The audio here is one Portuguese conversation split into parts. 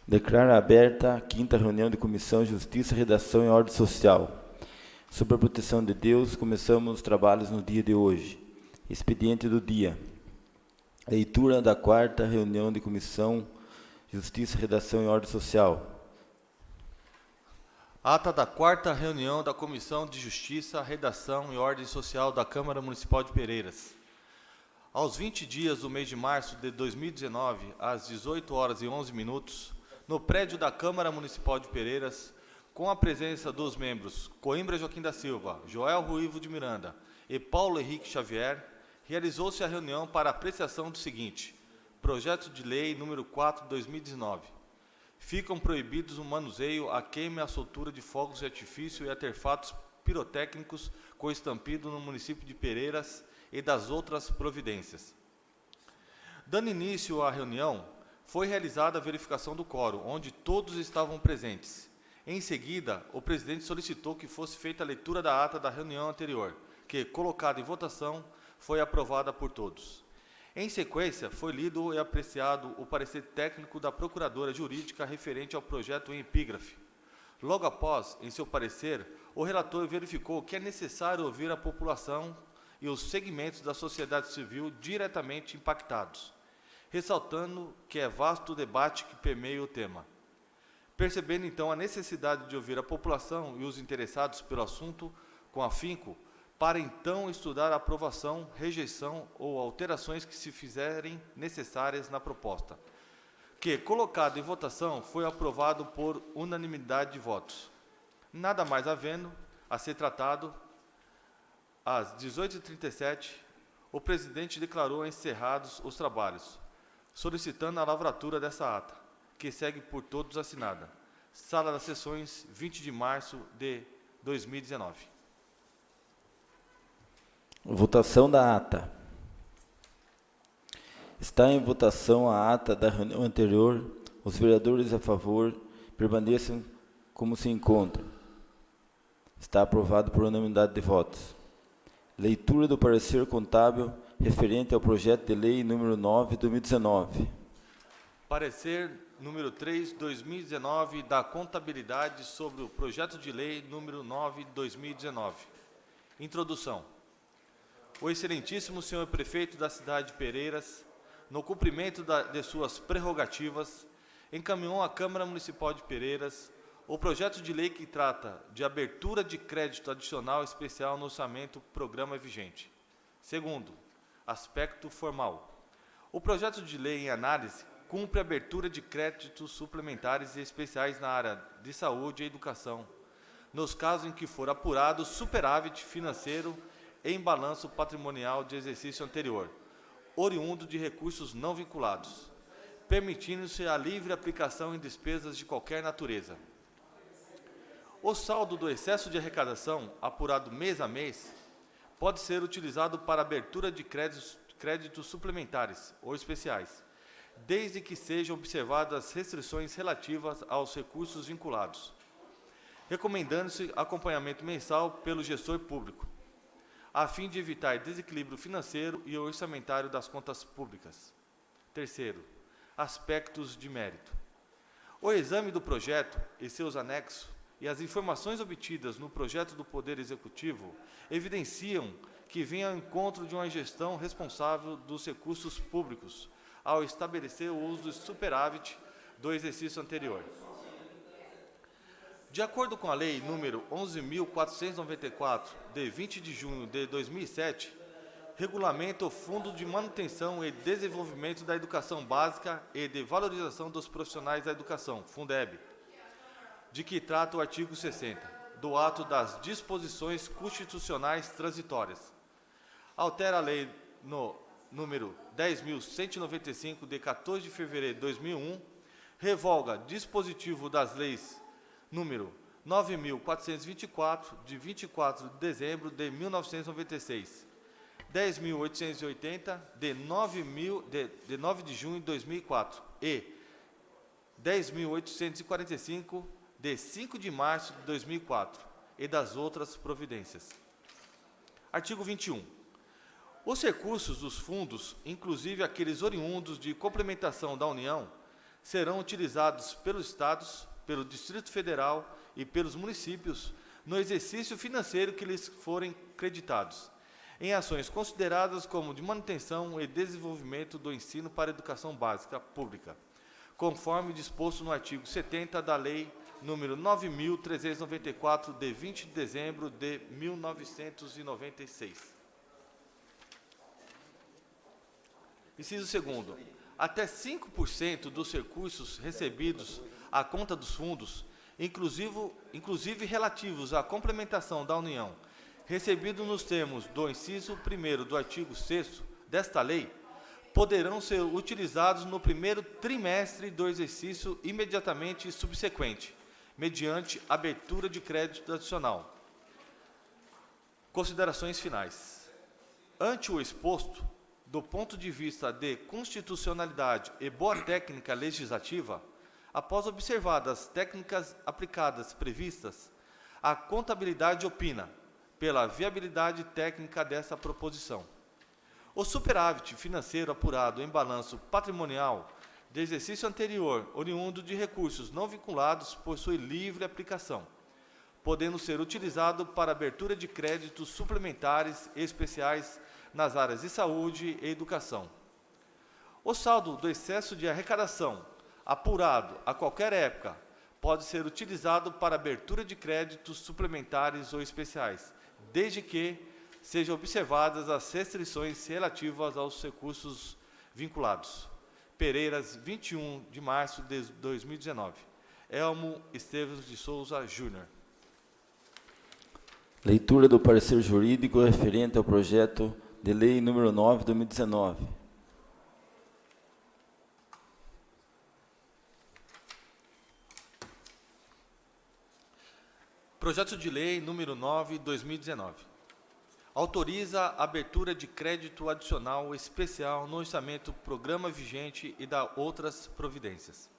Declaro aberta a 5ª reunião de Comissão Justiça, Redação e Ordem Social. Sob a proteção de Deus, começamos os trabalhos no dia de hoje. Expediente do dia. Leitura da 4ª reunião de Comissão Justiça, Redação e Ordem Social. Ata da 4ª reunião da Comissão de Justiça, Redação e Ordem Social da Câmara Municipal de Pereiras. Aos 20 dias do mês de março de 2019, às 18 horas e 11 minutos, no prédio da Câmara Municipal de Pereiras, com a presença dos membros Coimbra Joaquim da Silva, Joel Ruivo de Miranda e Paulo Henrique Xavier, realizou-se a reunião para apreciação do seguinte: Projeto de Lei número 4 de 2019. Ficam proibidos o manuseio, a queima e a soltura de fogos de artifício e artefatos pirotécnicos com estampido no município de Pereiras e das outras providências. Dando início à reunião, foi realizada a verificação do quórum, onde todos estavam presentes. Em seguida, o presidente solicitou que fosse feita a leitura da ata da reunião anterior, que, colocada em votação, foi aprovada por todos. Em sequência, foi lido e apreciado o parecer técnico da Procuradora Jurídica referente ao projeto em epígrafe. Logo após, em seu parecer, o relator verificou que é necessário ouvir a população e os segmentos da sociedade civil diretamente impactados, ressaltando que é vasto o debate que permeia o tema. Percebendo, então, a necessidade de ouvir a população e os interessados pelo assunto com afinco, para então estudar a aprovação, rejeição ou alterações que se fizerem necessárias na proposta, que, colocado em votação, foi aprovado por unanimidade de votos. Nada mais havendo a ser tratado, às 18h37, o presidente declarou encerrados os trabalhos, solicitando a lavratura dessa ata, que segue por todos assinada. Sala das Sessões, 20 de março de 2019. Votação da ata. Está em votação a ata da reunião anterior. Os vereadores a favor permaneçam como se encontram. Está aprovado por unanimidade de votos. Leitura do parecer contábil referente ao projeto de lei número 9 de 2019. Parecer número 3 de 2019 da Contabilidade sobre o projeto de lei número 9 de 2019. Introdução. O excelentíssimo senhor prefeito da cidade de Pereiras, no cumprimento de suas prerrogativas, encaminhou à Câmara Municipal de Pereiras o projeto de lei que trata de abertura de crédito adicional especial no orçamento programa vigente. Segundo, aspecto formal. O projeto de lei em análise cumpre a abertura de créditos suplementares e especiais na área de saúde e educação, nos casos em que for apurado superávit financeiro em balanço patrimonial de exercício anterior, oriundo de recursos não vinculados, permitindo-se a livre aplicação em despesas de qualquer natureza. O saldo do excesso de arrecadação, apurado mês a mês, pode ser utilizado para abertura de créditos suplementares ou especiais, desde que sejam observadas as restrições relativas aos recursos vinculados, recomendando-se acompanhamento mensal pelo gestor público, a fim de evitar desequilíbrio financeiro e orçamentário das contas públicas. Terceiro, aspectos de mérito. O exame do projeto e seus anexos e as informações obtidas no projeto do Poder Executivo evidenciam que vem ao encontro de uma gestão responsável dos recursos públicos, ao estabelecer o uso do superávit do exercício anterior. De acordo com a Lei nº 11.494, de 20 de junho de 2007, regulamenta o Fundo de Manutenção e Desenvolvimento da Educação Básica e de Valorização dos Profissionais da Educação, Fundeb, de que trata o artigo 60, do ato das disposições constitucionais transitórias. Altera a Lei número 10.195, de 14 de fevereiro de 2001, revoga dispositivo das leis número 9.424, de 24 de dezembro de 1996, 10.880, de 9 de junho de 2004 e 10.845, de 5 de março de 2004, e das outras providências. Artigo 21. Os recursos dos fundos, inclusive aqueles oriundos de complementação da União, serão utilizados pelos estados, pelo Distrito Federal e pelos municípios no exercício financeiro que lhes forem creditados, em ações consideradas como de manutenção e desenvolvimento do ensino para a educação básica pública, conforme disposto no artigo 70 da Lei número 9.394, de 20 de dezembro de 1996. Inciso 2º. Até 5% dos recursos recebidos à conta dos fundos, inclusive relativos à complementação da União, recebidos nos termos do inciso 1º do artigo 6º desta lei, poderão ser utilizados no primeiro trimestre do exercício imediatamente subsequente, mediante abertura de crédito adicional. Considerações finais. Ante o exposto, do ponto de vista de constitucionalidade e boa técnica legislativa, após observadas as técnicas aplicadas previstas, a contabilidade opina pela viabilidade técnica dessa proposição. O superávit financeiro apurado em balanço patrimonial de exercício anterior, oriundo de recursos não vinculados, possui livre aplicação, podendo ser utilizado para abertura de créditos suplementares e especiais nas áreas de saúde e educação. O saldo do excesso de arrecadação, apurado a qualquer época, pode ser utilizado para abertura de créditos suplementares ou especiais, desde que sejam observadas as restrições relativas aos recursos vinculados. Pereiras, 21 de março de 2019. Elmo Esteves de Souza Júnior. Leitura do parecer jurídico referente ao projeto de lei número 9, de 2019. Projeto de lei número 9, 2019. Autoriza a abertura de crédito adicional especial no orçamento programa vigente e da outras providências.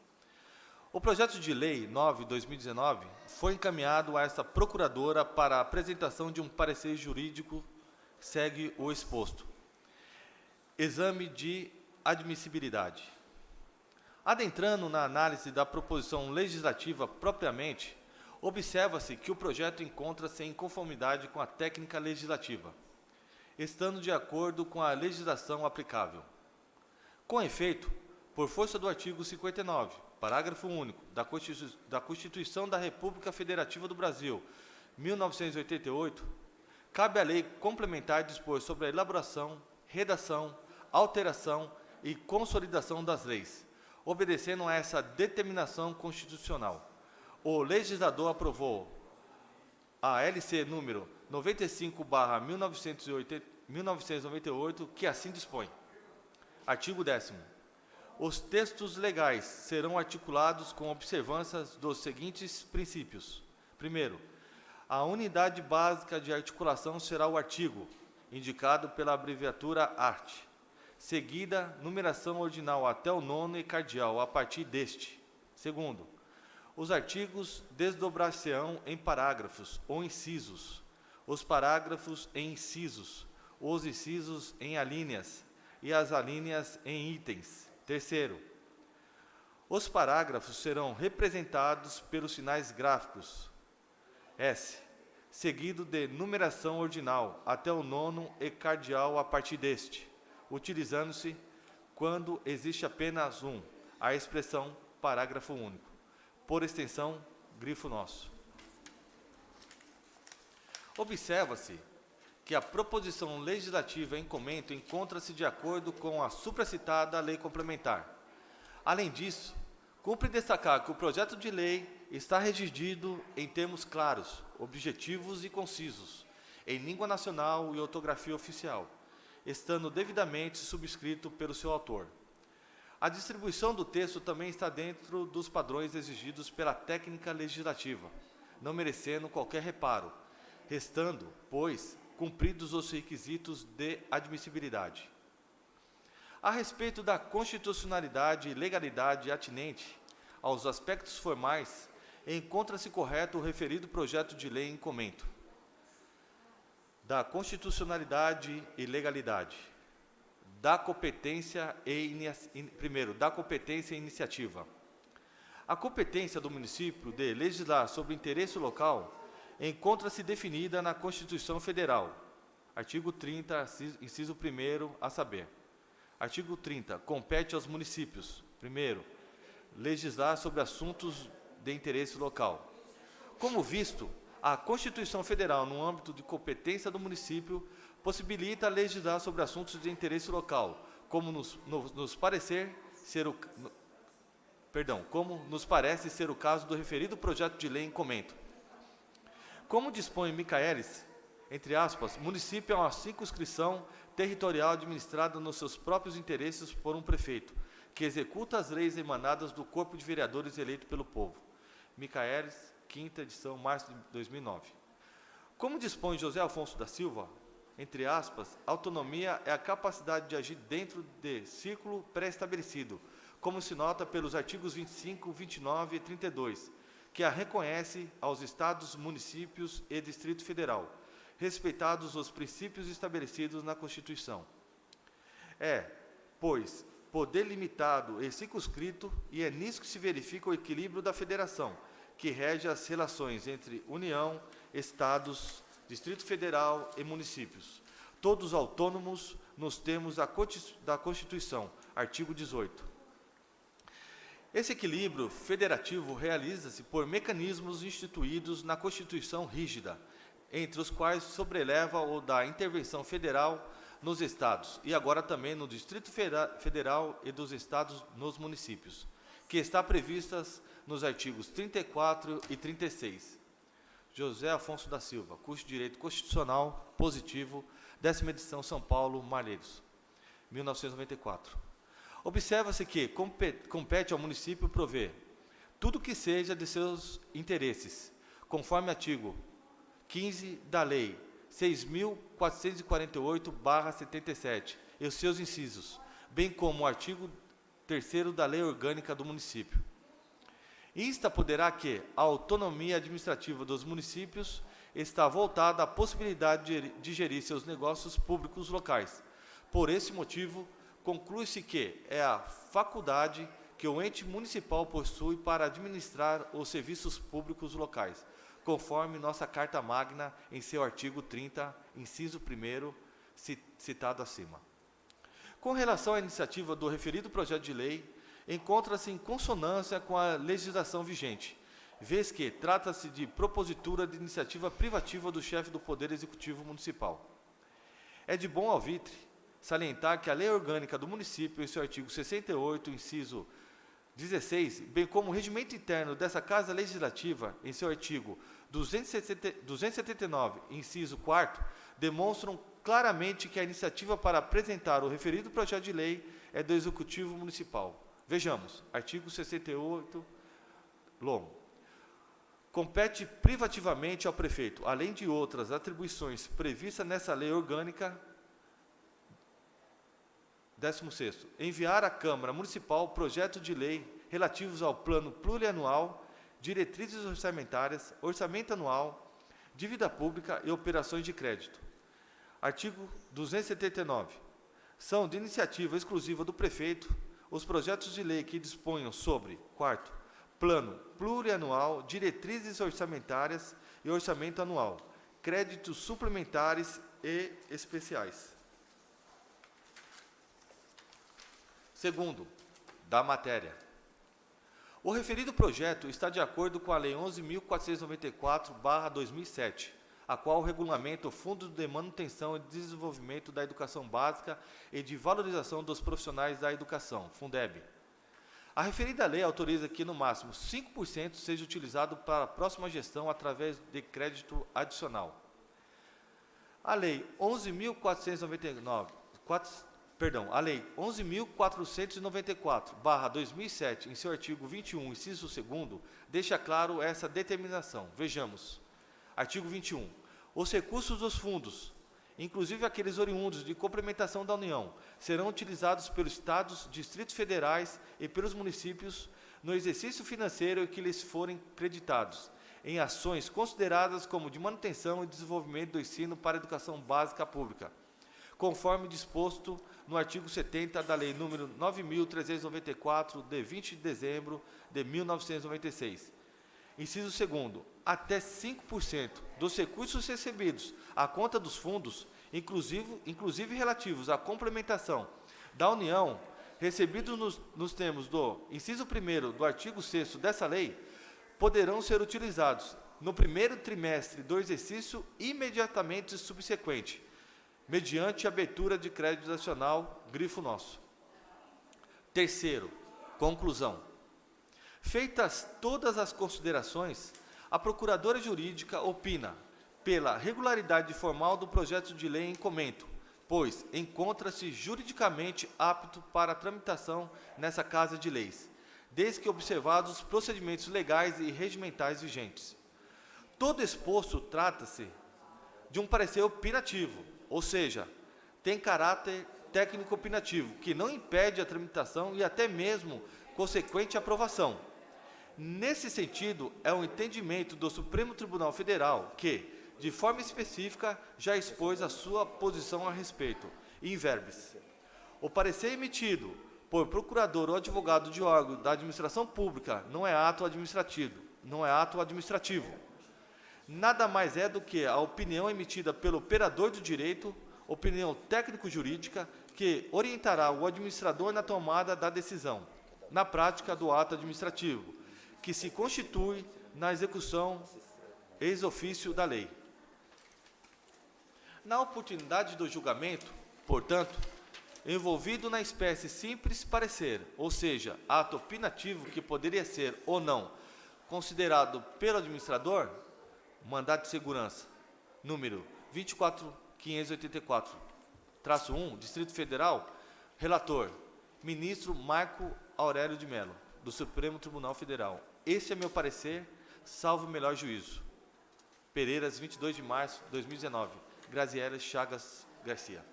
O projeto de lei 9, 2019 foi encaminhado a esta procuradora para a apresentação de um parecer jurídico. Segue o exposto. Exame de admissibilidade. Adentrando na análise da proposição legislativa propriamente, observa-se que o projeto encontra-se em conformidade com a técnica legislativa, estando de acordo com a legislação aplicável. Com efeito, por força do artigo 59, parágrafo único, da Constituição da República Federativa do Brasil, 1988, cabe à lei complementar dispor sobre a elaboração, redação, alteração e consolidação das leis, obedecendo a essa determinação constitucional. O legislador aprovou a LC número 95/1998, que assim dispõe. Artigo 10º. Os textos legais serão articulados com observâncias dos seguintes princípios. Primeiro, a unidade básica de articulação será o artigo, indicado pela abreviatura art. Seguida, numeração ordinal até o nono e cardial, a partir deste. Segundo, os artigos desdobrar-se-ão em parágrafos ou incisos, os parágrafos em incisos, os incisos em alíneas e as alíneas em itens. Terceiro, os parágrafos serão representados pelos sinais gráficos S, seguido de numeração ordinal até o nono e cardial a partir deste, utilizando-se, quando existe apenas um, a expressão parágrafo único. Por extensão, grifo nosso. Observa-se que a proposição legislativa em comento encontra-se de acordo com a supracitada lei complementar. Além disso, cumpre destacar que o projeto de lei está redigido em termos claros, objetivos e concisos, em língua nacional e ortografia oficial, estando devidamente subscrito pelo seu autor. A distribuição do texto também está dentro dos padrões exigidos pela técnica legislativa, não merecendo qualquer reparo, restando, pois, cumpridos os requisitos de admissibilidade. A respeito da constitucionalidade e legalidade atinente aos aspectos formais, encontra-se correto o referido projeto de lei em comento. Da constitucionalidade e legalidade. da competência e iniciativa. A competência do município de legislar sobre o interesse local encontra-se definida na Constituição Federal. Artigo 30, inciso 1º, a saber. Artigo 30. Compete aos municípios, primeiro, legislar sobre assuntos de interesse local. Como visto, a Constituição Federal, no âmbito de competência do município, possibilita legislar sobre assuntos de interesse local, como nos parece ser o caso do referido projeto de lei em comento. Como dispõe Michaelis, entre aspas, município é uma circunscrição territorial administrada nos seus próprios interesses por um prefeito, que executa as leis emanadas do corpo de vereadores eleito pelo povo. Michaelis, 5ª edição, março de 2009. Como dispõe José Afonso da Silva, entre aspas, autonomia é a capacidade de agir dentro de círculo pré-estabelecido, como se nota pelos artigos 25, 29 e 32, que a reconhece aos estados, municípios e Distrito Federal, respeitados os princípios estabelecidos na Constituição. Pois, poder limitado e circunscrito, e é nisso que se verifica o equilíbrio da federação, que rege as relações entre União, Estados, Distrito Federal e municípios, todos autônomos nos termos da Constituição, artigo 18. Esse equilíbrio federativo realiza-se por mecanismos instituídos na Constituição rígida, entre os quais sobreleva o da intervenção federal nos estados, e agora também no Distrito Federal e dos estados nos municípios, que está previstas nos artigos 34 e 36. José Afonso da Silva, curso de Direito Constitucional, positivo, 10ª edição, São Paulo, Malheiros, 1994. Observa-se que compete ao município prover tudo que seja de seus interesses, conforme artigo 15 da Lei 6.448/77 e os seus incisos, bem como o artigo 3º da Lei Orgânica do Município. Insta poderá que a autonomia administrativa dos municípios está voltada à possibilidade de gerir seus negócios públicos locais. Por esse motivo, conclui-se que é a faculdade que o ente municipal possui para administrar os serviços públicos locais, conforme nossa Carta Magna em seu artigo 30, inciso 1º, citado acima. Com relação à iniciativa do referido projeto de lei, encontra-se em consonância com a legislação vigente, vez que trata-se de propositura de iniciativa privativa do chefe do Poder Executivo Municipal. É de bom alvitre salientar que a Lei Orgânica do Município, em seu artigo 68, inciso 16, bem como o regimento interno dessa Casa Legislativa, em seu artigo 279, inciso 4º, demonstram claramente que a iniciativa para apresentar o referido projeto de lei é do Executivo Municipal. Vejamos, artigo 68, longo. Compete privativamente ao prefeito, além de outras atribuições previstas nessa lei orgânica, 16º, enviar à Câmara Municipal projeto de lei relativos ao plano plurianual, diretrizes orçamentárias, orçamento anual, dívida pública e operações de crédito. Artigo 279. São de iniciativa exclusiva do prefeito os projetos de lei que disponham sobre, 4º, plano plurianual, diretrizes orçamentárias e orçamento anual, créditos suplementares e especiais. Segundo, da matéria. O referido projeto está de acordo com a Lei 11.494/2007, a qual regulamenta o Fundo de Manutenção e Desenvolvimento da Educação Básica e de Valorização dos Profissionais da Educação, Fundeb. A referida lei autoriza que, no máximo, 5% seja utilizado para a próxima gestão através de crédito adicional. A Lei 11.494/2007, em seu artigo 21, inciso 2º, deixa claro essa determinação. Vejamos. Artigo 21. Os recursos dos fundos, inclusive aqueles oriundos de complementação da União, serão utilizados pelos Estados, Distritos Federais e pelos municípios no exercício financeiro que lhes forem creditados, em ações consideradas como de manutenção e desenvolvimento do ensino para a educação básica pública, conforme disposto no artigo 70 da Lei nº 9.394, de 20 de dezembro de 1996. Inciso 2º, até 5% dos recursos recebidos à conta dos fundos, inclusive relativos à complementação da União, recebidos nos termos do inciso 1º do artigo 6º dessa lei, poderão ser utilizados no primeiro trimestre do exercício imediatamente subsequente, mediante abertura de crédito nacional, grifo nosso. Terceiro, conclusão. Feitas todas as considerações, a Procuradora Jurídica opina pela regularidade formal do projeto de lei em comento, pois encontra-se juridicamente apto para tramitação nessa Casa de Leis, desde que observados os procedimentos legais e regimentais vigentes. Todo exposto trata-se de um parecer opinativo, ou seja, tem caráter técnico opinativo, que não impede a tramitação e até mesmo consequente aprovação. Nesse sentido, é o entendimento do Supremo Tribunal Federal que, de forma específica, já expôs a sua posição a respeito, in verbis. O parecer emitido por procurador ou advogado de órgão da administração pública não é ato administrativo, Nada mais é do que a opinião emitida pelo operador do direito, opinião técnico-jurídica, que orientará o administrador na tomada da decisão, na prática do ato administrativo, que se constitui na execução ex ofício da lei. Na oportunidade do julgamento, portanto, envolvido na espécie simples parecer, ou seja, ato opinativo que poderia ser ou não considerado pelo administrador, mandado de segurança, número 24.584-1, Distrito Federal, relator, ministro Marco Aurélio de Mello, do Supremo Tribunal Federal. Este é meu parecer, salvo o melhor juízo. Pereiras, 22 de março de 2019. Graziela Chagas Garcia.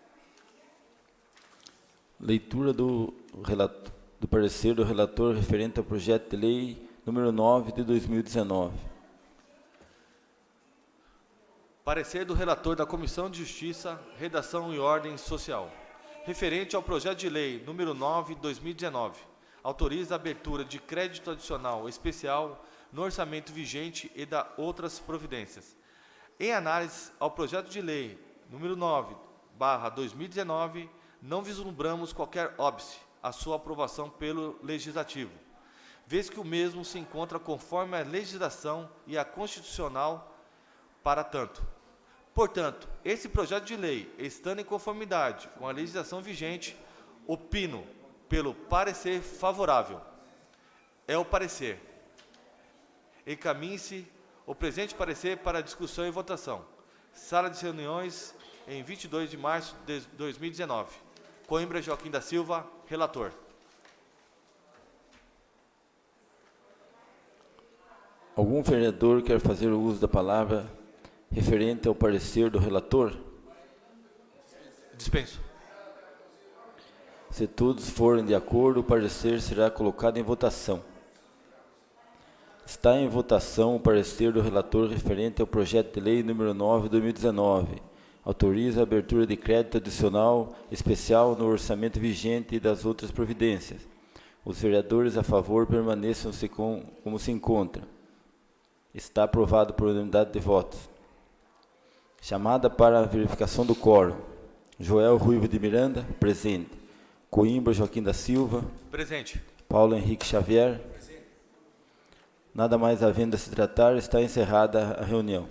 Leitura do parecer do relator referente ao projeto de lei número 9 de 2019. Parecer do relator da Comissão de Justiça, Redação e Ordem Social. Referente ao projeto de lei número 9 de 2019. Autoriza a abertura de crédito adicional especial no orçamento vigente e da outras providências. Em análise ao projeto de lei número 9/2019, não vislumbramos qualquer óbice à sua aprovação pelo Legislativo, vez que o mesmo se encontra conforme a legislação e a constitucional para tanto. Portanto, esse projeto de lei, estando em conformidade com a legislação vigente, opino pelo parecer favorável. É o parecer. Encaminhe-se o presente parecer para discussão e votação. Sala de reuniões, em 22 de março de 2019. Coimbra Joaquim da Silva, relator. Algum vereador quer fazer o uso da palavra referente ao parecer do relator? Dispenso. Se todos forem de acordo, o parecer será colocado em votação. Está em votação o parecer do relator referente ao projeto de lei número 9 de 2019. Autoriza a abertura de crédito adicional especial no orçamento vigente e das outras providências. Os vereadores a favor permaneçam-se como se encontram. Está aprovado por unanimidade de votos. Chamada para a verificação do quórum. Joel Ruivo de Miranda, presente. Coimbra Joaquim da Silva. Presente. Paulo Henrique Xavier. Presente. Nada mais havendo a se tratar, está encerrada a reunião.